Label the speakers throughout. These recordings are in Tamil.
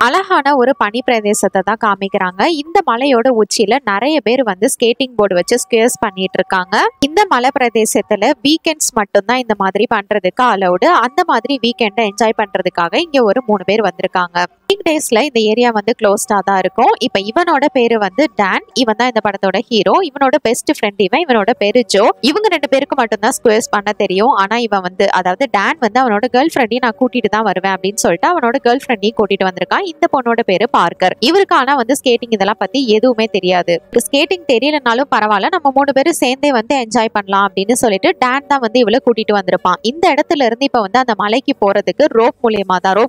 Speaker 1: அழகான ஒரு பனி பிரதேசத்தை தான் காமிக்கிறாங்க. இந்த மலையோட உச்சியில நிறைய பேர் வந்து ஸ்கேட்டிங் போர்டு வச்சு ஸ்கேர்ஸ் பண்ணிட்டு இருக்காங்க. இந்த மலை பிரதேசத்துல வீக்கெண்ட்ஸ் மட்டும்தான் இந்த மாதிரி பண்றதுக்கு அலௌடு. அந்த மாதிரி வீக்கெண்டை என்ஜாய் பண்றதுக்காக இங்க ஒரு 3 பேர் வந்திருக்காங்க. வீக் டேஸ்ல இந்த ஏரியா வந்து க்ளோஸ்டா தான் இருக்கும். இப்ப இவனோட பேரு வந்து டான். இவன் தான் இந்த படத்தோட ஹீரோ. இவனோட பெஸ்ட் ஃப்ரெண்ட் இவனோட பேரு ஜோ. இவங்க 2 பேருக்கு மட்டும்தான் ஸ்கேர்ஸ் பண்ண தெரியும். ஆனா இவன் வந்து அதாவது டான் வந்து அவனோட கேர்ள் ஃப்ரெண்டையும் நான் கூட்டிட்டு தான் வருவேன் அப்படின்னு சொல்லிட்டு அவனோட கேர்ள் ஃப்ரெண்டையும் கூட்டிட்டு வந்திருக்கான். இந்த பொண்ணோட பேரு பார்க்கர். இவருக்கு ஆனா வந்து ஸ்கேட்டிங் இதெல்லாம் பத்தி எதுவுமே தெரியாது. ஸ்கேட்டிங் தெரியலனாலும் பரவாயில்ல, நம்ம 3 பேரும் சேர்ந்தே வந்து என்ஜாய் பண்ணலாம் அப்படின்னு சொல்லிட்டு டான் தான் வந்து இவளை கூட்டிட்டு வந்திருப்பான். இந்த இடத்துல இருந்து இப்ப வந்து அந்த மலைக்கு போறதுக்கு ரோப்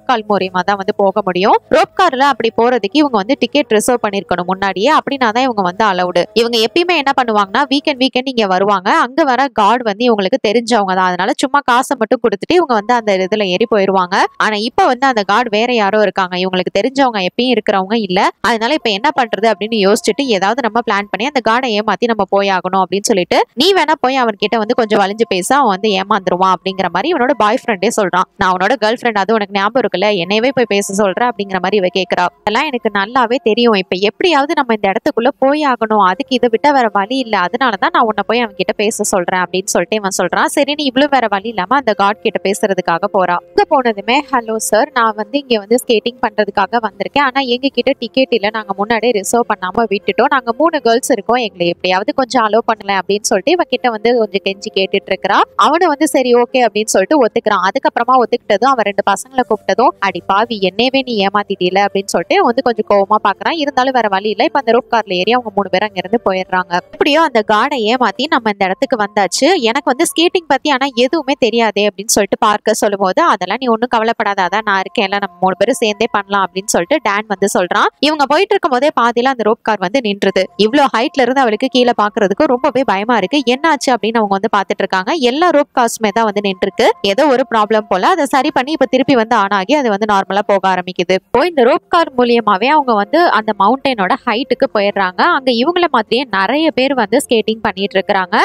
Speaker 1: கால் மூலியமா தான் வந்து போக முடியும். ரோப் கார்ல அப்படி போறதுக்கு இவங்க வந்து டிக்கெட் ரிசர்வ் பண்ணிருக்கணும் முன்னாடியே. அப்படின்னா தான் இவங்க வந்து அலௌடு. இவங்க எப்பயுமே என்ன பண்ணுவாங்கன்னா வீக்கெண்ட் இங்க வருவாங்க. அங்க வர கார்டு வந்து இவங்களுக்கு தெரிஞ்சவங்க தான். அதனால சும்மா காசை மட்டும் கொடுத்துட்டு இவங்க வந்து அந்த இதுல ஏறி போயிருவாங்க. ஆனா இப்ப வந்து அந்த கார்டு வேற யாரோ இருக்காங்க. இவங்களுக்கு தெரிஞ்சவங்க எப்பயும் இருக்கிறவங்க இல்ல. அதனால இப்ப என்ன பண்றது அப்படின்னு யோசிச்சுட்டு ஏதாவது நம்ம பிளான் பண்ணி அந்த கார்டை ஏமாத்தி நம்ம போய் ஆகணும் அப்படின்னு சொல்லிட்டு நீ வேணா போய் அவன் கிட்ட வந்து கொஞ்சம் வளைஞ்சு பேச அவன் வந்து ஏமாந்துருவான் அப்படிங்கிற மாதிரி இவனோட பாய் ஃப்ரெண்டே சொல்றான். நான் அவனோட கேர்ள் ஃப்ரெண்ட், அது உனக்கு ஞாபகம் இருக்குல்ல, என்னையவே போய் பேச சொல்றேன் அப்படிங்கிற மாதிரி இவ கேட்கிறா. அதெல்லாம் எனக்கு நல்லாவே தெரியும். இப்ப எப்படியாவது நம்ம இந்த இடத்துக்குள்ள போய் ஆகணும், அதுக்கு இதை விட்ட வேற வழி இல்ல, அதனாலதான் நான் உன்னை போய் அவன் கிட்ட பேச சொல்றேன் அப்படின்னு சொல்லிட்டு இவன் சொல்றான். சரி நீ இவ்வளவு வேற வழி இல்லாம அந்த கார்ட் கிட்ட பேசுறதுக்காக போறா. இங்க போனதுமே ஹலோ சார், நான் வந்து இங்க வந்து ஸ்கேட்டிங் பண்றதுக்காக வந்திருக்கேன். ஆனா எங்க கிட்ட டிக்கெட் இல்ல, நாங்க முன்னாடியே ரிசர்வ் பண்ணாம விட்டுட்டோம். நாங்க 3 கேர்ள்ஸ் இருக்கோம், எங்களை எப்படியாவது கொஞ்சம் அலோ பண்ணல அப்படின்னு சொல்லிட்டு இவ கிட்ட வந்து கொஞ்சம் கெஞ்சி கேட்டுட்டு இருக்கிறா. அவனு வந்து சரி ஓகே அப்படின்னு சொல்லிட்டு ஒத்துக்கிறான். அதுக்கப்புறமா ஒத்துக்கிட்டதும் அவன் 2 பசங்களை கூப்பிட்டதும் அடி பாவி என்னவே நீ ஏமாத்திட்டீல அப்படின்னு சொல்லிட்டு வந்து கொஞ்சம் கோவமா பாக்குறான். இருந்தாலும் வேற வழி இல்ல. இப்ப அந்த ரோப் கார்ல ஏறி அவங்க 3 பேரும் அங்க இருந்து போயிடுறாங்க. எப்படியோ அந்த கார்டை ஏமாத்தி நம்ம இந்த இடத்துக்கு வந்தாச்சு. எனக்கு வந்து ஸ்கேட்டிங் பத்தி ஆனா எதுவுமே தெரியாதே அப்படின்னு சொல்லிட்டு பார்க்க சொல்லும் போது அதெல்லாம் நீ ஒன்னும் கவலைப்படாத, அதான் நான் இருக்கேன்ல, நம்ம 3 பேரும் சேர்ந்தே பண்ணலாம் அப்படின்னு சொல்லிட்டு டான் வந்து சொல்றான். இவங்க போயிட்டு இருக்கும் போதே பாதியில அந்த ரோப் கார் வந்து நின்றுது. இவ்வளவு ஹைட்ல இருந்து அவளுக்கு கீழே பாக்குறதுக்கு ரொம்பவே பயமா இருக்கு. என்னாச்சு அப்படின்னு அவங்க வந்து பாத்துட்டு இருக்காங்க. எல்லா ரோப் கார்ஸுமே தான் வந்து நின்றுருக்கு. ஏதோ ஒரு ப்ராப்ளம் போல அதை சரி பண்ணி இப்ப திருப்பி வந்து ஆன் ஆகி அது வந்து நார்மலா போக ஆரம்பிக்குது. இப்போ இந்த ரோப் கார் மூலியமாவே அவங்க வந்து அந்த மவுண்டனோட ஹைட்டுக்கு போயிடுறாங்க. அங்க இவங்கள மாதிரியே நிறைய பேர் வந்து ஸ்கேட்டிங் பண்ணிட்டு இருக்காங்க.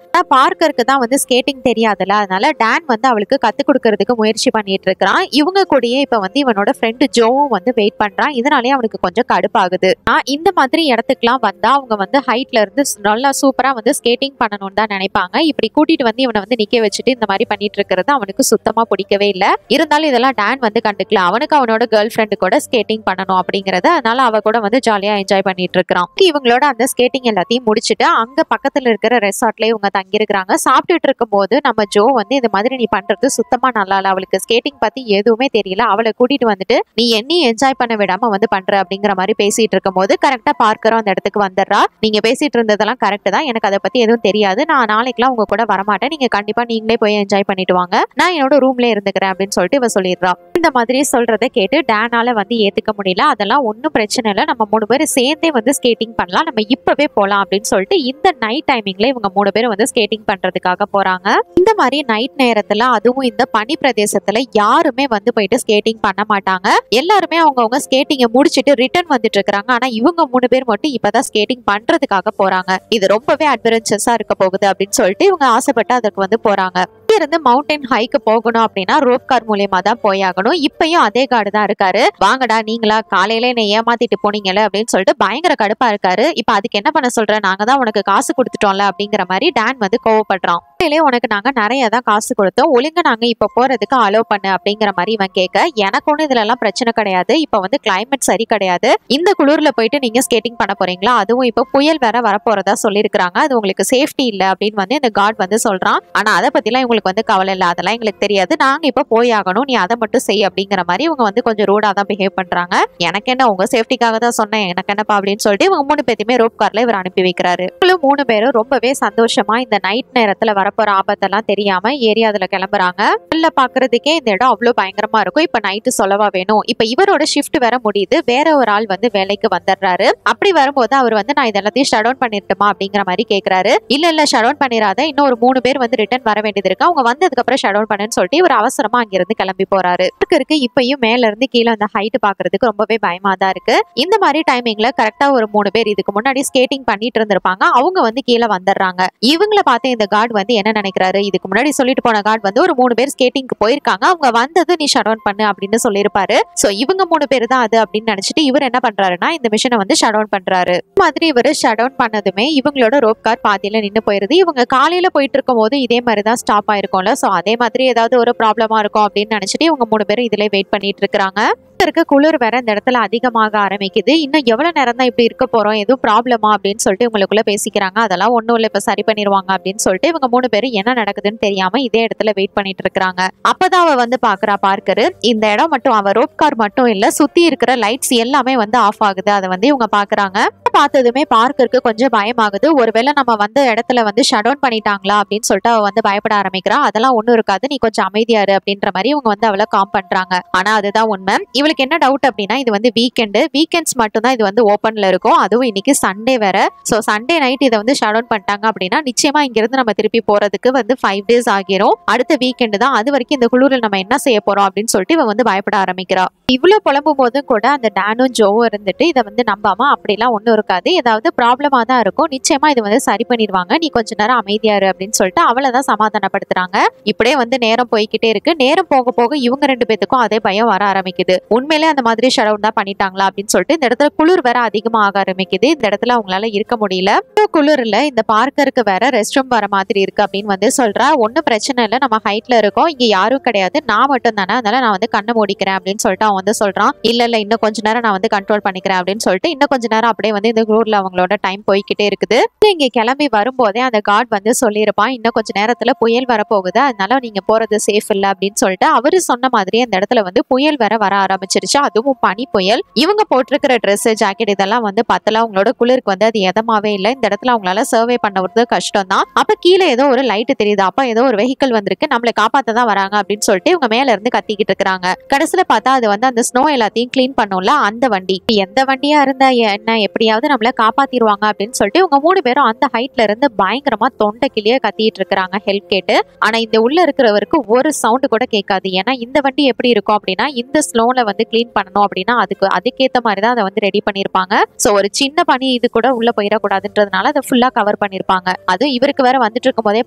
Speaker 1: பார்க்கருக்கு தான் வந்து ஸ்கேட்டிங் தெரியாதுல, அதனால டான் வந்து அவளுக்கு கத்து கொடுக்கறதுக்கு முயற்சி பண்ணிட்டு இருக்கிறான். இவங்க கூடயே இப்ப வந்து இவனோட ஃப்ரெண்டு ஜோவும் வந்து வெயிட் பண்றான். இதனாலேயே அவனுக்கு கொஞ்சம் கடுப்பாகுது. இந்த மாதிரி இடத்துக்குலாம் வந்தா அவங்க வந்து ஹைட்ல இருந்து நல்லா சூப்பரா வந்து ஸ்கேட்டிங் பண்ணணும்னு தான் நினைப்பாங்க. இப்படி கூட்டிட்டு வந்து இவனை வந்து நிக்க வச்சுட்டு இந்த மாதிரி பண்ணிட்டு இருக்கிறது அவனுக்கு சுத்தமா பிடிக்கவே இல்லை. இருந்தாலும் இதெல்லாம் டான் வந்து கண்டுக்கல. அவனுக்கு அவனோட கேர்ள் ஃப்ரெண்டு கூட ஸ்கேட்டிங் பண்ணணும் அப்படிங்கறது, அதனால அவ கூட வந்து ஜாலியா என்ஜாய் பண்ணிட்டு இருக்கிறான். இவங்களோட அந்த ஸ்கேட்டிங் எல்லாத்தையும் முடிச்சுட்டு அங்க பக்கத்துல இருக்கிற ரெசார்ட்ல இவங்க தங்கி இருக்கிறாங்க. சாப்பிட்டுட்டு இருக்கும் போது நம்ம ஜோ வந்து இந்த மாதிரி நீ பண்றது சுத்தமா நல்லா இல்ல, அவளுக்கு ஸ்கேட்டிங் பத்தி எதுவுமே தெரியல, அவளை கூட்டிட்டு வந்துட்டு நீ என்னையும் என்ஜாய் பண்ண விடாம வந்து பண்ற அப்படிங்கிற மாதிரி பேசிட்டு இருக்கும் போது கரெக்டா பார்க்கறோம் அந்த இடத்துக்கு வந்துடுறா. நீங்க பேசிட்டு இருந்ததெல்லாம் கரெக்ட் தான், எனக்கு அதை பத்தி எதுவும் தெரியாது, நான் நாளைக்கெல்லாம் உங்க கூட வரமாட்டேன், நீங்க கண்டிப்பா நீங்களே போய் என்ஜாய் பண்ணிட்டு வாங்க, நான் என்னோட ரூம்ல இருந்துக்கிறேன் அப்படின்னு சொல்லிட்டு இவ சொல்லிடுறா. இந்த மாதிரி சொல்றதை கேட்டு டானால வந்து ஏத்துக்க முடியல. அதெல்லாம் ஒன்னும் பிரச்சனை இல்லை, நம்ம 3 பேரும் சேர்ந்தே வந்து ஸ்கேட்டிங் பண்ணலாம், நம்ம இப்பவே போலாம் அப்படின்னு சொல்லிட்டு இந்த நைட் டைமிங்ல இவங்க 3 பேரும் வந்து ஸ்கேட்டிங் பண்றதுக்காக போறாங்க. இந்த மாதிரி நைட் நேரத்துல அதுவும் இந்த பனி பிரதேசத்துல யாருமே வந்து போயிட்டு ஸ்கேட்டிங் பண்ண மாட்டாங்க. எல்லாருமே அவங்கவுங்க ஸ்கேட்டிங்கை முடிச்சுட்டு ரிட்டர்ன் வந்துட்டு இருக்காங்க. ஆனா இவங்க 3 பேர் மட்டும் இப்பதான் ஸ்கேட்டிங் பண்றதுக்காக போறாங்க. இது ரொம்பவே அட்வென்ச்சர்ஸா இருக்க போகுது அப்படின்னு சொல்லிட்டு இவங்க ஆசைப்பட்டு அதுக்கு வந்து போறாங்க. இருந்து மவுண்டன் ஹைக்கு போகணும் அப்படின்னா ரோப் கார் மூலியமா தான் போயாகணும். இப்பயும் அதே கார்டு தான் இருக்காரு. வாங்கடா நீங்களா காலையில என்னை ஏமாத்திட்டு போனீங்கல்ல அப்படின்னு சொல்லிட்டு பயங்கர கடுப்பா இருக்காரு. இப்ப அதுக்கு என்ன பண்ண சொல்ற, நாங்க தான் உனக்கு காசு கொடுத்துட்டோம்ல அப்படிங்கிற மாதிரி டான் வந்து கோவப்படுறான். உனக்கு நாங்க நிறைய தான் காசு கொடுத்தோம், ஒழுங்கா நாங்க இப்ப போறதுக்கு அலோ பண்ணு அப்படிங்கிற மாதிரி இவன் கேட்க, எனக்கு ஒண்ணு இதுல எல்லாம் பிரச்சனை கிடையாது, இப்ப வந்து கிளைமேட் சரி கிடையாது, இந்த குளிர்ல போயிட்டு நீங்க ஸ்கேட்டிங் பண்ண போறீங்களா, அதுவும் இப்ப புயல் வேற வரப்போறதா சொல்லியிருக்காங்க, அது உங்களுக்கு சேஃப்டி இல்ல அப்படின்னு வந்து இந்த கார்டு வந்து சொல்றான். ஆனா அதை பத்தி எல்லாம் உங்களுக்கு வந்து கவலை இல்ல, அதெல்லாம் எங்களுக்கு தெரியாது, நாங்க இப்ப போய் ஆகணும், நீ அதை மட்டும் செய் அப்படிங்கிற மாதிரி இவங்க வந்து கொஞ்சம் ரூடா தான் பிஹேவ் பண்றாங்க. எனக்கு என்ன, உங்க சேஃப்டிக்காக தான் சொன்னேன், எனக்கு என்னப்பா அப்படின்னு சொல்லிட்டு இவங்க 3 பேருமே ரோப் கார்ல இவர் அனுப்பி வைக்கிறாரு. 3 பேரும் ரொம்பவே சந்தோஷமா இந்த நைட் நேரத்துல வரப்போற ஆபத்தெல்லாம் தெரியாம ஏரியா அதுல கிளம்புறாங்க. உள்ள பாக்குறதுக்கே இந்த இடம் அவ்வளவு பயங்கரமா இருக்கும். இப்ப நைட்டு சொல்லவா வேணும், இப்ப இவரோட ஷிஃப்ட் வேற முடியுது, வேற ஒரு ஆள் வந்து வேலைக்கு வந்துடுறாரு. அப்படி வரும்போது அவர் வந்து நான் இதெல்லாத்தையும் ஷட் டவுன் பண்ணிட்டுமா அப்படிங்கிற மாதிரி கேட்கிறாரு. இல்ல ஷட் டவுன் பண்ணிடாத, இன்னும் ஒரு 3 பேர் வந்து ரிட்டர்ன் வர வேண்டியது இருக்கு, அவங்க வந்ததுக்கு அப்புறம் ஷட் டவுன் பண்ணுன்னு சொல்லிட்டு இவர் அவசரமா அங்கிருந்து கிளம்பி போறாரு. இருக்கு இப்பயும் மேல இருந்து கீழே அந்த ஹைட் பாக்குறதுக்கு ரொம்பவே பயமா தான் இருக்கு. இந்த மாதிரி டைமிங்ல கரெக்டா ஒரு 3 பேர் இதுக்கு முன்னாடி ஸ்கேட்டிங் பண்ணிட்டு இருந்திருப்பாங்க, அவங்க வந்து கீழே வந்துடுறாங்க. இவங்கள பார்த்து இந்த கார்டு வந்து வந்து என்ன நினைக்கிறாரு, இதுக்கு முன்னாடி சொல்லிட்டு போன கார்டு வந்து ஒரு 3 பேர் ஸ்கேட்டிங்க்கு போயிருக்காங்க, அவங்க வந்தது நீ ஷட் டவுன் பண்ணு அப்படின்னு சொல்லியிருப்பாரு. சோ இவங்க 3 பேர் தான் அது அப்படின்னு நினைச்சிட்டு இவர் என்ன பண்றாருன்னா இந்த மிஷினை வந்து ஷட் டவுன் பண்றாரு. மாதிரி இவர் ஷட் டவுன் பண்ணதுமே இவங்களோட ரோப் கார் பாதியில நின்று போயிருது. இவங்க காலையில போயிட்டு இருக்கும் போது இதே மாதிரி தான் ஸ்டாப் ஆயிருக்கும்ல, சோ அதே மாதிரி ஏதாவது ஒரு ப்ராப்ளமா இருக்கும் அப்படின்னு நினைச்சிட்டு இவங்க 3 பேரும் இதுல வெயிட் பண்ணிட்டு இருக்காங்க. இருக்க குளிர் வேற இந்த இடத்துல அதிகமாக ஆரம்பிக்குது. இன்னும் எவ்வளவு நேரம் தான் இப்படி இருக்க போறோம், எதுவும் ப்ராப்ளமா அப்படின்னு சொல்லிட்டு இவங்களுக்குள்ள பேசிக்கிறாங்க. அதெல்லாம் ஒண்ணும் இல்ல, இப்ப சரி பண்ணிடுவாங்க அப்படின்னு சொல்லிட்டு இவங்க 3 பேரும் என்ன நடக்குதுன்னு தெரியாம இதே இடத்துல வெயிட் பண்ணிட்டு இருக்காங்க. அப்பதான் அவ வந்து பாக்குறா பார்க்கரு, இந்த இடம் மட்டும் அவ ரோப் கார் மட்டும் இல்ல, சுத்தி இருக்கிற லைட்ஸ் எல்லாமே வந்து ஆஃப் ஆகுது. அதை வந்து இவங்க பாக்குறாங்க. பார்த்ததுமே பார்க்கருக்கு கொஞ்சம் பயமாகுது. ஒருவேளை நம்ம வந்த இடத்துல வந்து ஷட் டவுன் பண்ணிட்டாங்களா அப்படின்னு சொல்லிட்டு அவ வந்து பயப்பட ஆரம்பிக்கிறா. அதெல்லாம் ஒண்ணும் இருக்காது, நீ கொஞ்சம் அமைதியாரு அப்படின்ற மாதிரி இவங்க வந்து அவளை காம் பண்றாங்க. ஆனா அதுதான் உண்மை. இவளுக்கு என்ன டவுட் அப்படின்னா இது வந்து வீக்கெண்ட்ஸ் மட்டும் தான் இது வந்து ஓப்பன்ல இருக்கும். அதுவும் இன்னைக்கு சண்டே வேற. சோ சண்டே நைட் இதை வந்து ஷட் டவுன் பண்ணிட்டாங்க அப்படின்னா நிச்சயமா இங்க இருந்து நம்ம திருப்பி போறதுக்கு வந்து 5 days ஆகிரும். அடுத்த வீக்கெண்ட் தான், அது வரைக்கும் இந்த குளிரில் நம்ம என்ன செய்ய போறோம் அப்படின்னு சொல்லிட்டு இவ வந்து பயப்பட ஆரம்பிக்கிறா. இவ்வளவு புலம்பும் போதும் கூட அந்த டானும் ஜோவும் இருந்துட்டு இதை வந்து நம்பாம அப்படிலாம் ஒண்ணும் இருக்காது, ஏதாவது ப்ராப்ளமா தான் இருக்கும், நிச்சயமா இது வந்து சரி பண்ணிடுவாங்க, நீ கொஞ்ச நேரம் அமைதியாரு அப்படின்னு சொல்லிட்டு அவளை தான் சமாதானப்படுத்துறாங்க. இப்படியே வந்து நேரம் போய்கிட்டே இருக்கு. நேரம் போக போக இவங்க 2 பேத்துக்கும் அதே பயம் வர ஆரம்பிக்குது. உண்மையிலே அந்த மாதிரி ஷட் டவுன் தான் பண்ணிட்டாங்களா அப்படின்னு சொல்லிட்டு இந்த இடத்துல குளிர் வேற அதிகமா ஆக ஆரம்பிக்குது. இந்த இடத்துல அவங்களால இருக்க முடியல. குளிர்ல இந்த பார்க்கருக்கு வேற ரெஸ்ட் ரூம் வர மாதிரி இருக்கு அப்படின்னு வந்து சொல்றா. ஒன்னும் பிரச்சனை இல்லை, நம்ம ஹைட்ல இருக்கோம், இங்க யாரும் கிடையாது, நான் மட்டும் தானே, அதனால நான் வந்து கண்ணை மூடிக்கிறேன் அப்படின்னு சொல்லிட்டு அவன் வந்து சொல்றான். இல்ல இன்னும் கொஞ்ச நேரம் நான் வந்து கண்ட்ரோல் பண்ணிக்கிறேன் அப்படின்னு சொல்லிட்டு இன்னும் கொஞ்ச நேரம் அப்படியே வந்து இந்த குளிர்ல அவங்களோட டைம் போய்கிட்டே இருக்குது. இங்க கிளம்பி வரும்போதே அந்த கார்டு வந்து சொல்லியிருப்பான், இன்னும் கொஞ்ச நேரத்துல புயல் வரப்போகுது, அதனால நீங்க போறது சேஃப் இல்ல அப்படின்னு சொல்லிட்டு அவரு சொன்ன மாதிரி அந்த இடத்துல வந்து புயல் வர ஆரம்பிச்சிருச்சு. அதுவும் பனி புயல். இவங்க போட்டிருக்கிற ட்ரெஸ், ஜாக்கெட் இதெல்லாம் வந்து பத்தல. அவங்களோட குளிருக்கு வந்து அது எதமாவே இல்லை. இந்த இடத்துல அவங்களால சர்வே பண்ணுறது கஷ்டம் தான். அப்ப கீழே ஏதோ ஒரு லைட் தெரியுது, அப்ப ஏதோ ஒரு வெஹிக்கிள் வந்திருக்கு, நம்மளை காப்பாத்த தான் வராங்க அப்படின்னு சொல்லிட்டு இவங்க மேல இருந்து கத்திக்கிட்டு இருக்காங்க. கடைசியில பார்த்தா அது வந்து அந்த ஸ்னோ எல்லாத்தையும் கிளீன் பண்ணும்ல அந்த வண்டி. எந்த வண்டியா இருந்தா என்ன, எப்படியாவது நம்மள காப்பாத்திடுவாங்க அப்படின்னு சொல்லிட்டு இவங்க 3 பேரும் அந்த ஹைட்ல இருந்து பயங்கரமா தொண்டை கிளியே கத்திட்டு இருக்காங்க ஹெல்ப் கேட்டு. ஆனா இந்த உள்ள இருக்கிறவருக்கு ஒரு சவுண்ட் கூட கேட்காது. ஏன்னா இந்த வண்டி எப்படி இருக்கும் அப்படின்னா இந்த ஸ்லோல வந்து கிளீன் பண்ணணும் அப்படின்னா அதுக்கேற்ற மாதிரி தான் அதை வந்து ரெடி பண்ணிருப்பாங்க. சோ ஒரு சின்ன பனி இது கூட உள்ள போயிடக்கூடாதுன்றதுனால அதை ஃபுல்லா கவர் பண்ணிருப்பாங்க. அது இவருக்கு வேற வந்துட்டு இருக்கும் போதே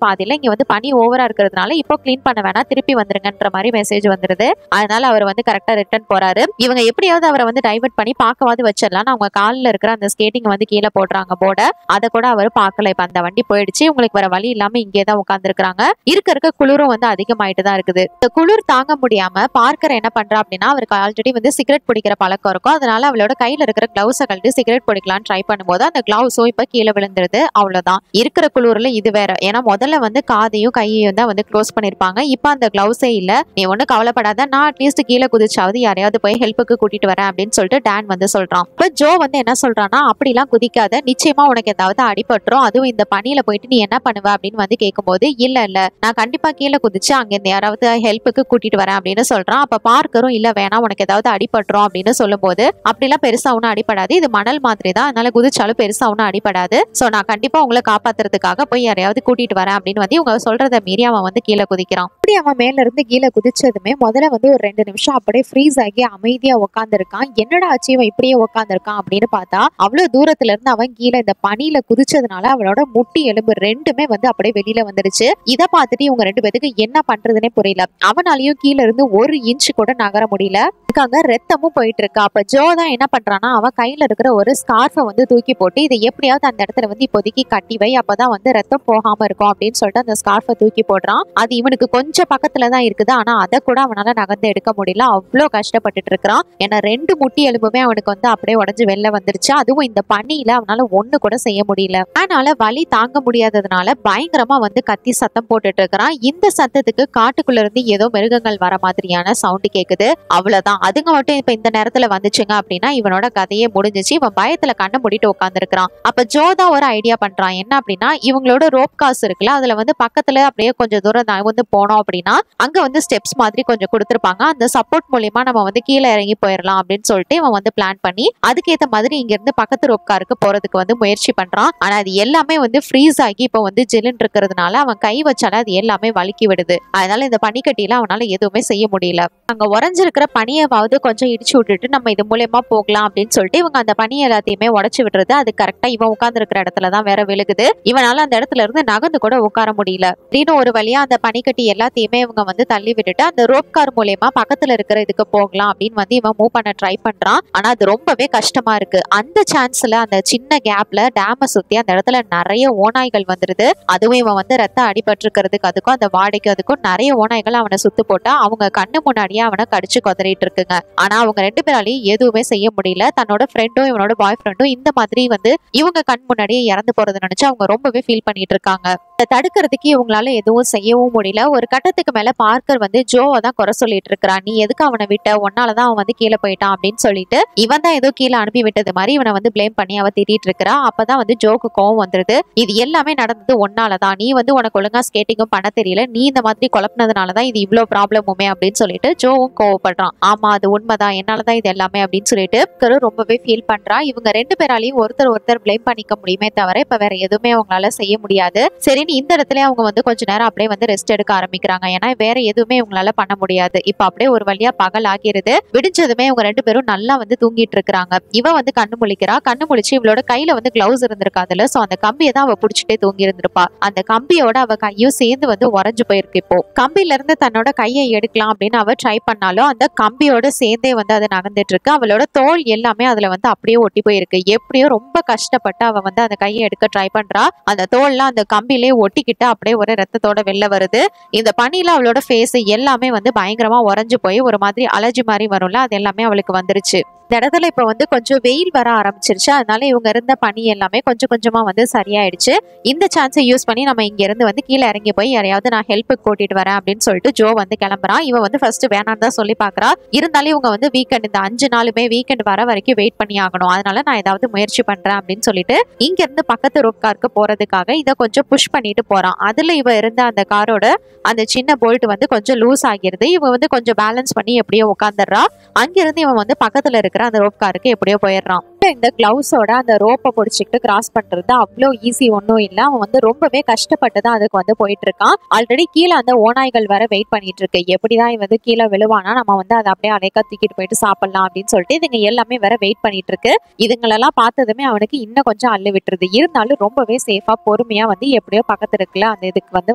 Speaker 1: பாதியில இங்க வந்து பனி ஓவரா இருக்கிறதுனால இப்போ கிளீன் பண்ண வேணா, திருப்பி வந்துருங்கன்ற மாதிரி மெசேஜ் வந்துருது. அதனால அவர் வந்து கரெக்டா ரிட்டர்ன் போறாரு. இவங்க எப்படியாவது அவரை வந்து டைவர்ட் பண்ணி பார்க்கவாது வச்சிடலாம். அவங்க காலில் இருக்கிற அந்த ஸ்கேட்டிங் வந்து கீழே போடுறாங்க போர்ட, அதை கூட அவர் பார்க்கல. இப்ப அந்த வண்டி போயிடுச்சு, உங்களுக்கு வேற வழி இல்லாம இங்கே தான் உட்கார்ந்து இருக்காங்க. இருக்க குளிரும் வந்து அதிகமாயிட்டு தான் இருக்குது. இந்த குளிர் தாங்க முடியாம பார்க்கற என்ன பண்றா அப்படின்னா அவருக்கு ஆல்ரெடி வந்து சிகரெட் பிடிக்கிற பழக்கம் இருக்கும். அதனால அவளோட கையில இருக்கிற கிளவுஸை கழட்டி சிகரெட் பிடிக்கலாம்னு ட்ரை பண்ணும்போது அந்த கிளவுஸும் இப்ப கீழே விழுந்துருது. அவ்வளவுதான். இருக்கிற குளிர்ல இது வேற. ஏன்னா முதல்ல வந்து காதையும் கையையும் தான் வந்து க்ளோஸ் பண்ணிருப்பாங்க. இப்ப அந்த கிளவுஸே இல்ல. நீ ஒன்னும் கவலைப்படாத, நான் அட்லீஸ்ட் கீழே குதிச்சாவது யாரையாவது போய் ஹெல்ப்புக்கு கூட்டிட்டு வரேன் அப்படின்னு சொல்லிட்டு டான் வந்து சொல்றான். இப்ப ஜோ வந்து என்ன சொல்றான்னா அப்படிலாம் குதிக்காத, நிச்சயமா உனக்கு ஏதாவது அடிபட்டுரும், அதுவும் இந்த பனியில போயிட்டு நீ என்ன பண்ணுவ அப்படின்னு வந்து கேட்கும்போது இல்ல நான் கண்டிப்பா கீழே குதிச்சு அங்க இருந்து யாராவது ஹெல்ப்புக்கு கூட்டிட்டு வரேன் அப்படின்னு சொல்றான். அப்ப பார்க்கரும் இல்ல வேணாம் உனக்கு ஏதாவது அடிபட்டுரும் அப்படின்னு சொல்லும் போது அப்படிலாம் பெருசா ஒன்னும் அடிபடாது, இது மணல் மாதிரி தான், அதனால குதிச்சாலும் பெருசா ஒன்னும் அடிபடாது, சோ நான் கண்டிப்பா உங்களை காப்பாத்துறதுக்காக போய் யாரையாவது கூட்டிட்டு வரேன் அப்படின்னு வந்து இவங்க சொல்றதை மீறி அவன் வந்து கீழே குதிக்கிறான். அப்படி அவன் மேல இருந்து கீழே குதிச்சதுமே முதல்ல வந்து ஒரு 2 நிமிஷம் அப்படியே ஃப்ரீஸ் ஆகி அமைதியா உட்காந்துருக்கான். என்னடா ஆச்சு இவன் இப்படியே உட்காந்துருக்கான் அப்படின்னு பார்த்தா அவ்வளவு தூரத்துல இருந்து அவன் கீழே இந்த பனியில குதிச்சதுனால அவளோட முட்டி எலும்பு 2மே வந்து அப்படியே வெளியில வந்துருச்சு. இதை பார்த்துட்டு இவங்க 2 பேருக்கு என்ன பண்றதுன்னே புரியல. அவனாலையும் கீழே இருந்து 1 இன்ச் கூட நகர முடியல. அங்க ரத்தமும் போயிட்டு இருக்கா. அப்ப ஜோ தான் என்ன பண்றான்னா அவன் கையில இருக்கிற ஒரு ஸ்கார்ஃபை வந்து தூக்கி போட்டு இதை எப்படியாவது அந்த இடத்துல வந்து இப்போதைக்கு கட்டி வை, அப்பதான் வந்து ரத்தம் போகாம இருக்கும் அப்படின்னு சொல்லிட்டு அந்த ஸ்கார்ஃபை தூக்கி போடுறான். அது இவனுக்கு கொஞ்சம் பக்கத்துல தான் இருக்குது, ஆனா அதை கூட அவனால நகர்ந்து எடுக்க முடியல. அவ்வளோ கஷ்டப்பட்டுட்டு இருக்கிறான். ஏன்னா 2 முட்டி எலும்புமே அவனுக்கு வந்து அப்படியே உடஞ்சு வெளில வந்துருச்சு. அதுவும் இந்த பனியில அவனால ஒண்ணு கூட செய்ய முடியல. அதனால வலி தாங்க முடியாததுனால பயங்கரமா வந்து கத்தி சத்தம் போட்டுட்டு இருக்கிறான். இந்த சத்தத்துக்கு காட்டுக்குள்ள இருந்து ஏதோ மிருகங்கள் வர மாதிரியான சவுண்ட் கேக்குது. அவ்வளவுதான். அதுங்க மட்டும் இப்ப இந்த நேரத்துல வந்துச்சுங்க அப்படின்னா இவனோட கதையே முடிஞ்சிச்சு. இவன் பயத்துல கண்ணை மூடிட்டு உட்கார்ந்து இருக்கிறான். அப்ப ஜோதா ஒரு ஐடியா பண்றான். என்ன அப்படின்னா இவங்களோட ரோப் காஸ் இருக்குல்ல, அதுல வந்து பக்கத்துல அப்படியே கொஞ்சம் தூரம் வந்து போனோம் அப்படின்னா அங்க வந்து ஸ்டெப்ஸ் மாதிரி கொஞ்சம் கொடுத்துருப்பாங்க, அந்த சப்போர்ட் மூலியமா நம்ம வந்து கீழே இறங்கி போயிடலாம் அப்படின்னு சொல்லிட்டு இவன் வந்து பிளான் பண்ணி அதுக்கேற்ற மாதிரி இங்க இருந்து பக்கத்துல பக்கத்து ரோப் காருக்கு போறதுக்கு வந்து முயற்சி பண்றான். ஆனா அது எல்லாமே வந்து ஃப்ரீஸ் ஆகி இப்ப வந்து ஜில்லுன்னு இருக்கிறதுனால அவன் கை வச்சாலே அது எல்லாமே வலிக்கி விடுது. அதனால இந்த பனிக்கட்டியில அவனால எதுவுமே செய்ய முடியல. அங்க உறைஞ்சிருக்கிற பனியவாவது கொஞ்சம் இடிச்சு விட்டுட்டு நம்ம இது மூலமா போகலாம் அப்படின்னு சொல்லிட்டு இவங்க அந்த பனி எல்லாத்தையுமே உடைச்சு விடுறது. அது கரெக்டா இவன் உட்கார்ந்து இருக்கிற இடத்துலதான் வேற விழுகுது. இவனால அந்த இடத்துல இருந்து நகர்ந்து கூட உட்கார முடியல. திடீர்னு ஒரு வழியா அந்த பனிக்கட்டி எல்லாத்தையுமே இவங்க வந்து தள்ளி விட்டுட்டு அந்த ரோப் கார் மூலமா பக்கத்துல இருக்கிற இதுக்கு போகலாம் அப்படின்னு வந்து இவன் மூவ் பண்ண ட்ரை பண்றான். ஆனா அது ரொம்பவே கஷ்டமா இருக்கு. அந்த சான்ஸ்ல அந்த சின்ன கேப்ல டேம சுத்தி அந்த இடத்துல நிறைய ஓநாய்கள் வந்துருது. அதுவும் இவன் வந்து ரத்த அடிபட்டிருக்கிறதுக்கு அதுக்கும் அந்த வாடைக்கு அதுக்கும் நிறைய ஓநாய்கள் அவனை சுத்து போட்டா அவங்க கண்ணு முன்னாடியே அவனை கடிச்சு கொதறிட்டு இருக்குங்க. ஆனா அவங்க ரெண்டு பேராலையும் எதுவுமே செய்ய முடியல. தன்னோட ஃப்ரெண்டும் இவனோட பாய் ஃப்ரெண்டும் இந்த மாதிரி வந்து இவங்க கண் முன்னாடியே இறந்து போறது நினைச்சு அவங்க ரொம்பவே ஃபீல் பண்ணிட்டு இருக்காங்க. தடுக்கிறதுக்கு இவங்களால எதுவும் செய்யவும் முடியல. ஒரு கட்டத்துக்கு மேல பார்க்கர் வந்து ஜோவை தான் குறை சொல்லிட்டு இருக்கிறான். நீ எதுக்கு அவனை விட்ட, உன்னாலதான் அவன் வந்து கீழே போயிட்டான் அப்படின்னு சொல்லிட்டு இவன் தான் ஏதோ கீழே அனுப்பி விட்டது மாதிரி இவனை வந்து பிளேம் பண்ணி அவ திட்டிட்டு இருக்கிறா. அப்பதான் வந்து ஜோக்கு கோவம் வந்துருது. இது எல்லாமே நடந்தது ஒன்னாலதான், நீ வந்து உனக்கு ஒழுங்கா ஸ்கேட்டிங்கும் பண்ண தெரியல, நீ இந்த மாதிரி குழப்பினதுனாலதான் இது இவ்வளவு ப்ராப்ளமுமே அப்படின்னு சொல்லிட்டு ஜோவும் கோவப்படுறான். ஆமா அது உண்மைதான், என்னாலதான் இது எல்லாமே அப்படின்னு சொல்லிட்டு ரொம்பவே ஃபீல் பண்றா. இவங்க ரெண்டு பேராலையும் ஒருத்தர் பிளேம் பண்ணிக்க முடியுமே தவிர இப்ப வேற எதுவுமே அவங்களால செய்ய முடியாது. சரி இந்த இடத்துல அவங்க வந்து கொஞ்ச நேரம் அப்படியே வந்து ரெஸ்ட் எடுக்க ஆரம்பிக்கிறாங்க. ஏன்னா வேற எதுவுமே இவங்களால பண்ண முடியாது. இப்ப அப்படியே ஒரு வழியா பகல் ஆகிருது. விடிஞ்சதுமே இவங்க ரெண்டு பேரும் நல்லா வந்து தூங்கிட்டு இருக்காங்க. இவ வந்து கண்ணு முழிக்கிறா. கண்ணு முழிச்சு இவளோட கையில வந்து கிளவுஸ் இருந்திருக்காதுல, சோ அந்த கம்பியை தான் அவ புடிச்சிட்டே தூங்கி இருந்திருப்பா. அந்த கம்பியோட அவ கையும் சேர்ந்து வந்து உறைஞ்சு போயிருக்கு. இப்போ கம்பியில இருந்து தன்னோட கையை எடுக்கலாம் அப்படின்னு அவ ட்ரை பண்ணாலும் அந்த கம்பியோட சேர்ந்தே வந்து அது நகர்ந்துட்டு இருக்கு. அவளோட தோல் எல்லாமே அதுல வந்து அப்படியே ஒட்டி போயிருக்கு. எப்படியோ ரொம்ப கஷ்டப்பட்டு அவ வந்து அந்த கையை எடுக்க ட்ரை பண்றா. அந்த தோல்லாம் அந்த கம்பியிலே ஒட்டிக்கிட்டு அப்படியே ஒரு ரத்தத்தோட வெளில வருது. இந்த பனியில அவளோட ஃபேஸ் எல்லாமே வந்து பயங்கரமா உறைஞ்சு போய் ஒரு மாதிரி அலர்ஜி மாதிரி வரும்ல, அது எல்லாமே அவளுக்கு வந்துருச்சு. இந்த இடத்துல இப்ப வந்து கொஞ்சம் வெயில் வர ஆரம்பிச்சிருச்சு. அதனால இவங்க இருந்த பனி எல்லாமே கொஞ்சம் கொஞ்சமா வந்து சரியாயிடுச்சு. இந்த சான்ஸை யூஸ் பண்ணி நம்ம இங்க இருந்து வந்து கீழே இறங்கி போய் யாரையாவது நான் ஹெல்ப்புக்கு கூட்டிட்டு வரேன் அப்படின்னு சொல்லிட்டு ஜோ வந்து கிளம்புறான். இவன் வந்து ஃபர்ஸ்ட் வேணான்னு தான் சொல்லி பாக்குறா. இருந்தாலும் இவங்க வந்து வீக்கெண்ட் இந்த 5 நாளுமே வீக்கெண்ட் வர வரைக்கும் வெயிட் பண்ணி ஆகணும். அதனால நான் ஏதாவது முயற்சி பண்றேன் அப்படின்னு சொல்லிட்டு இங்க இருந்து பக்கத்து ரோப் காருக்கு போறதுக்காக இதை கொஞ்சம் புஷ் பண்ணிட்டு போறான். அதுல இவ இருந்த அந்த காரோட அந்த சின்ன போல்ட் வந்து கொஞ்சம் லூஸ் ஆகிருது. இவன் வந்து கொஞ்சம் பேலன்ஸ் பண்ணி எப்படியோ உட்காந்துடுறா. அங்கிருந்து இவன் வந்து பக்கத்துல இருக்கிற அந்த ரோப் காருக்கு எப்படியோ போயிடுறான். இந்த கிளவுஸோட அந்த ரோப்பை பிடிச்சிக்கிட்டு கிராஸ் பண்றது அவ்வளோ ஈஸி ஒன்றும் இல்லை. அவன் வந்து ரொம்பவே கஷ்டப்பட்டு தான் அதுக்கு வந்து போயிட்டு இருக்கான். ஆல்ரெடி கீழே அந்த ஓநாய்கள் வேற வெயிட் பண்ணிட்டு இருக்கு. எப்படிதான் இவன் வந்து கீழே விழுவானா நம்ம வந்து அதை அப்படியே அடைக்கா தூக்கிட்டு போயிட்டு சாப்பிடலாம் அப்படின்னு சொல்லிட்டு இதுங்க எல்லாமே வேற வெயிட் பண்ணிட்டு இருக்கு. இதுங்களெல்லாம் பார்த்ததுமே அவனுக்கு இன்னும் கொஞ்சம் அள்ளு விட்டுருது. இருந்தாலும் ரொம்பவே சேஃபா பொறுமையா வந்து எப்படியோ பக்கத்துல இருக்குல்ல அந்த இதுக்கு வந்து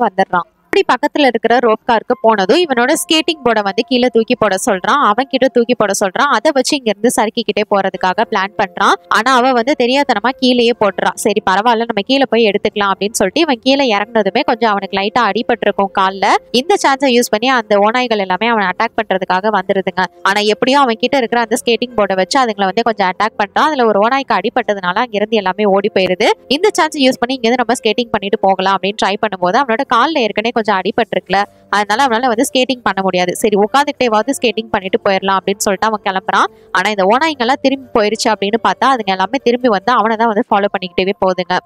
Speaker 1: வந்துடுறான். அப்படி பக்கத்துல இருக்கிற ரோப் காருக்கு போனதும் இவனோட ஸ்கேட்டிங் போர்டை வந்து கீழே தூக்கி போட சொல்றான். அவன் கிட்ட தூக்கி போட சொல்றான். அதை வச்சு இங்க இருந்து சறுக்கிக்கிட்டே போறதுக்காக பிளான் பண்றான். ஆனா அவ வந்து தெரியாதனமா கீழேயே போட்டுறான். சரி பரவாயில்ல நம்ம கீழே போய் எடுத்துக்கலாம் அப்படின்னு சொல்லிட்டு இவன் கீழே இறங்குனதுமே கொஞ்சம் அவனுக்கு லைட்டா அடிபட்டு இருக்கும் கால்ல. இந்த சான்ஸை யூஸ் பண்ணி அந்த ஓநாய்கள் எல்லாமே அவனை அட்டாக் பண்றதுக்காக வந்துருதுங்க. ஆனா எப்படியும் அவன் கிட்ட இருக்கிற அந்த ஸ்கேட்டிங் போர்டை வச்சு அதுங்களை வந்து கொஞ்சம் அட்டாக் பண்றான். அதுல ஒரு ஓநாய்க்கு அடிபட்டதுனால அங்கிருந்து எல்லாமே ஓடி போயிருது. இந்த சான்ஸை யூஸ் பண்ணி இங்க இருந்து நம்ம ஸ்கேட்டிங் பண்ணிட்டு போகலாம் அப்படின்னு ட்ரை பண்ணும்போது அவனோட கால்ல ஏற்கனவே கொஞ்சம் அடிபட்டிருக்குல, அதனால அவனால வந்து ஸ்கேட்டிங் பண்ண முடியாது. சரி உட்காந்துக்கிட்டேவாவது ஸ்கேட்டிங் பண்ணிட்டு போயிடலாம் அப்படின்னு சொல்லிட்டு அவன் கிளம்புறான். ஆனா இந்த ஓநாய்ங்கெல்லாம் திரும்பி போயிருச்சு அப்படின்னு பார்த்தா அதுங்க எல்லாமே திரும்பி வந்து அவனை தான் வந்து ஃபாலோ பண்ணிக்கிட்டே போகுதுங்க.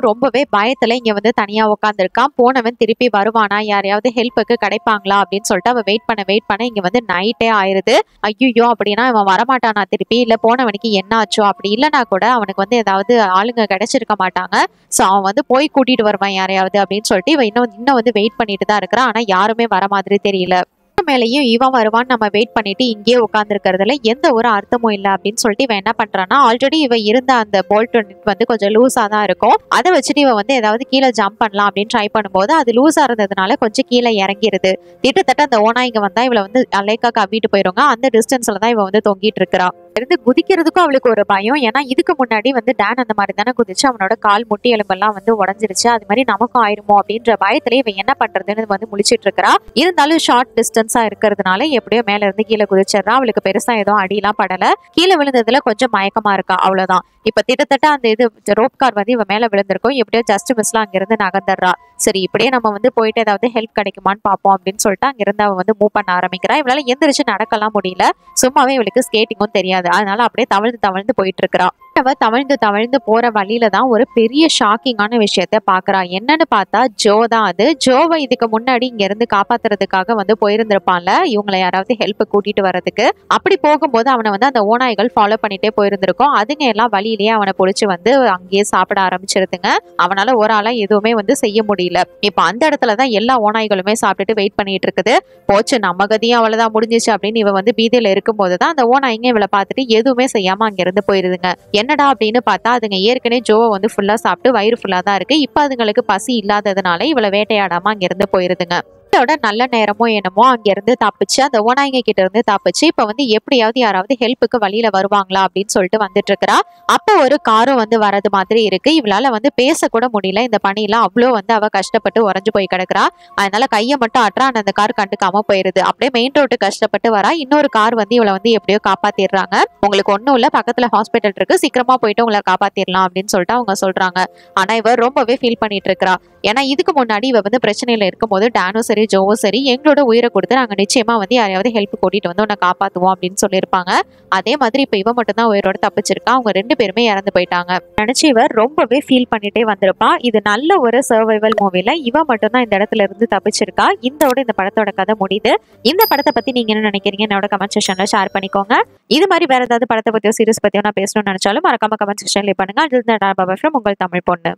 Speaker 1: ரொம்பவே பயத்துல இங்க வந்து தனியா உட்காந்துருக்கான். போனவன் திருப்பி வருவானா, யாரையாவது ஹெல்ப்புக்கு கிடைப்பாங்களா அப்படின்னு சொல்லிட்டு அவன் வெயிட் பண்ண இங்க வந்து நைட்டே ஆயிருது. ஐயோ அப்படின்னா இவன் வரமாட்டானா திருப்பி, இல்ல போனவனுக்கு என்ன ஆச்சோ, அப்படி இல்லைன்னா கூட அவனுக்கு வந்து ஏதாவது ஆளுங்க கிடைச்சிருக்க மாட்டாங்க. சோ அவன் வந்து போய் கூட்டிட்டு வருவான் யாரையாவது அப்படின்னு சொல்லிட்டு இவன் இன்னும் வந்து வெயிட் பண்ணிட்டு தான் இருக்கிறான். ஆனா யாருமே வர மாதிரி தெரியல. மேலேயும் இவன் வருவான்னு நம்ம வெயிட் பண்ணிட்டு இங்கே உட்காந்துருக்கிறதுல எந்த ஒரு அர்த்தமும் இல்லை அப்படின்னு சொல்லிட்டு இவன் என்ன பண்றான்னா, ஆல்ரெடி இவன் இருந்த அந்த போல்ட் வந்து கொஞ்சம் லூஸா தான் இருக்கும். அதை வச்சுட்டு இவன் வந்து ஏதாவது கீழே ஜம்ப் பண்ணலாம் அப்படின்னு ட்ரை பண்ணும்போது அது லூஸா இருந்ததுனால கொஞ்சம் கீழே இறங்கிருது. கிட்டத்தட்ட அந்த ஓநாய்ங்க வந்தா இவளை வந்து அலைக்கா கவிட்டு போயிருங்க. அந்த டிஸ்டன்ஸ்ல தான் இவன் வந்து தொங்கிட்டு இருக்கிறா. இருந்து குதிக்கிறதுக்கும் அவளுக்கு ஒரு பயம். ஏன்னா இதுக்கு முன்னாடி வந்து டேன் அந்த மாதிரி தானே குதிச்சு அவனோட கால் முட்டி எலும்பெல்லாம் வந்து உடஞ்சிருச்சு. அது மாதிரி நமக்கும் ஆயிருமோ அப்படின்ற பயத்திலே இவன் என்ன பண்றதுன்னு வந்து முழிச்சிட்டு இருக்கிறா. இருந்தாலும் ஷார்ட் டிஸ்டன்ஸா இருக்கிறதுனால எப்படியோ மேல இருந்து கீழே குதிச்சிடறா. அவளுக்கு பெருசா எதுவும் அடியெல்லாம் படல. கீழே விழுந்ததுல கொஞ்சம் மயக்கமா இருக்கா, அவ்வளவுதான். இப்ப திட்டத்தட்ட அந்த இது ரோப் கார் வந்து இவன் மேல விழுந்திருக்கும். எப்படியோ ஜஸ்ட் மிஸ்லாம் அங்கிருந்து நகர்ந்துடுறா. சரி இப்படியே நம்ம வந்து போயிட்டு ஏதாவது ஹெல்ப் கிடைக்குமான்னு பார்ப்போம் அப்படின்னு சொல்லிட்டு அங்கிருந்து அவன் வந்து மூவ் பண்ண ஆரம்பிக்கிறா. இவளால எந்திரிச்சு நடக்கலாம் முடியல. சும்மாவே இவளுக்கு ஸ்கேட்டிங்கும் தெரியாது. அதனால அப்படியே தவழ்ந்து போயிட்டு இருக்கிறா. அவ தவழ்ந்து தவழ்ந்து போற வழியில தான் ஒரு பெரிய ஷாக்கிங்கான விஷயத்த பாக்குறா. என்னன்னு பார்த்தா ஜோ தான் அது. ஜோவை இதுக்கு முன்னாடி இங்க இருந்து காப்பாத்துறதுக்காக வந்து போயிருந்திருப்பான்ல, இவங்களை யாராவது ஹெல்ப் கூட்டிட்டு வர்றதுக்கு. அப்படி போகும்போது அவனை வந்து அந்த ஓநாய்கள் ஃபாலோ பண்ணிட்டே போயிருந்திருக்கும். அதுங்க எல்லாம் வழியிலேயே அவனை பொடிச்சு வந்து அங்கேயே சாப்பிட ஆரம்பிச்சிருதுங்க. அவனால ஒரு ஆளா எதுவுமே வந்து செய்ய முடியல. இப்ப அந்த இடத்துலதான் எல்லா ஓநாய்களுமே சாப்பிட்டுட்டு வெயிட் பண்ணிட்டு இருக்குது. போச்சு நம்ம கதியும் அவ்வளவுதான் முடிஞ்சிச்சு அப்படின்னு இவ வந்து பீதியில இருக்கும் போதுதான் அந்த ஓநாய்ங்க இவளை பார்த்துட்டு எதுவுமே செய்யாம அங்க இருந்து போயிருதுங்க. என்னடா அப்படின்னு பார்த்தா அதுங்க ஏற்கனவே ஜோவை வந்து ஃபுல்லா சாப்பிட்டு வயிறு ஃபுல்லா தான் இருக்கு. இப்ப அதுங்களுக்கு பசி இல்லாததுனால இவளை வேட்டையாடாம அங்க இருந்து போயிருதுங்க. இதோட நல்ல நேரமோ என்னமோ அங்க இருந்து தப்பிச்சு அந்த ஓநாய்ங்க கிட்ட இருந்து தப்பிச்சு இப்ப வந்து எப்படியாவது யாராவது ஹெல்ப்புக்கு வழியில வருவாங்களா அப்படின்னு சொல்லிட்டு வந்துட்டு இருக்கிறா. அப்போ ஒரு காரும் வந்து வரது மாதிரி இருக்கு. இவளால வந்து பேசக்கூட முடியல. இந்த பணியில அவ்வளோ வந்து அவ கஷ்டப்பட்டு உறைஞ்சு போய் கிடக்குறா. அதனால கையை மட்டும் ஆட்டுறா. அந்த கார் கண்டுக்காம போயிருது. அப்படியே மெயின் ரோட்டு கஷ்டப்பட்டு வரா. இன்னொரு கார் வந்து இவளை வந்து எப்படியோ காப்பாத்திடுறாங்க. உங்களுக்கு ஒண்ணும் இல்ல, பக்கத்துல ஹாஸ்பிட்டல் இருக்கு, சீக்கிரமா போயிட்டு உங்களை காப்பாத்திடலாம் அப்படின்னு சொல்லிட்டு அவங்க சொல்றாங்க. ஆனா இவ ரொம்பவே ஃபீல் பண்ணிட்டு இருக்கிறா. ஏன்னா இதுக்கு முன்னாடி இவ வந்து பிரச்சனையில இருக்கும் போது டானும் சரி ஜோவும் சரி எங்களோட உயிரை கொடுத்து நாங்க நிச்சயமா வந்து யாரையாவது ஹெல்ப் கூட்டிட்டு வந்து உன்னை காப்பாத்துவோம் அப்படின்னு சொல்லியிருப்பாங்க. அதே மாதிரி இப்ப இவ மட்டும் தான் உயிரோட தப்பிச்சிருக்கா. அவங்க 2 பேருமே இறந்து போயிட்டாங்க. நினைச்சு இவ ரொம்பவே ஃபீல் பண்ணிட்டே வந்திருப்பா. இது நல்ல ஒரு சர்வைவல் மூவில இவ மட்டும் தான் இந்த இடத்துல இருந்து தப்பிச்சிருக்கா. இந்த படத்தோட கதை முடியுது. இந்த படத்தை பத்தி நீங்க என்ன நினைக்கிறீங்க என்னோட கமெண்ட் செக்ஷன்ல ஷேர் பண்ணிக்கோங்க. இது மாதிரி வேற ஏதாவது படத்தை பத்தியோ சீரிஸ் பத்தியோ நான் பேசணும்னு நினைச்சாலும் மறக்காம கமெண்ட் செக்ஷன்ல பண்ணுங்க. அது உங்கள் தமிழ் பொண்ணு.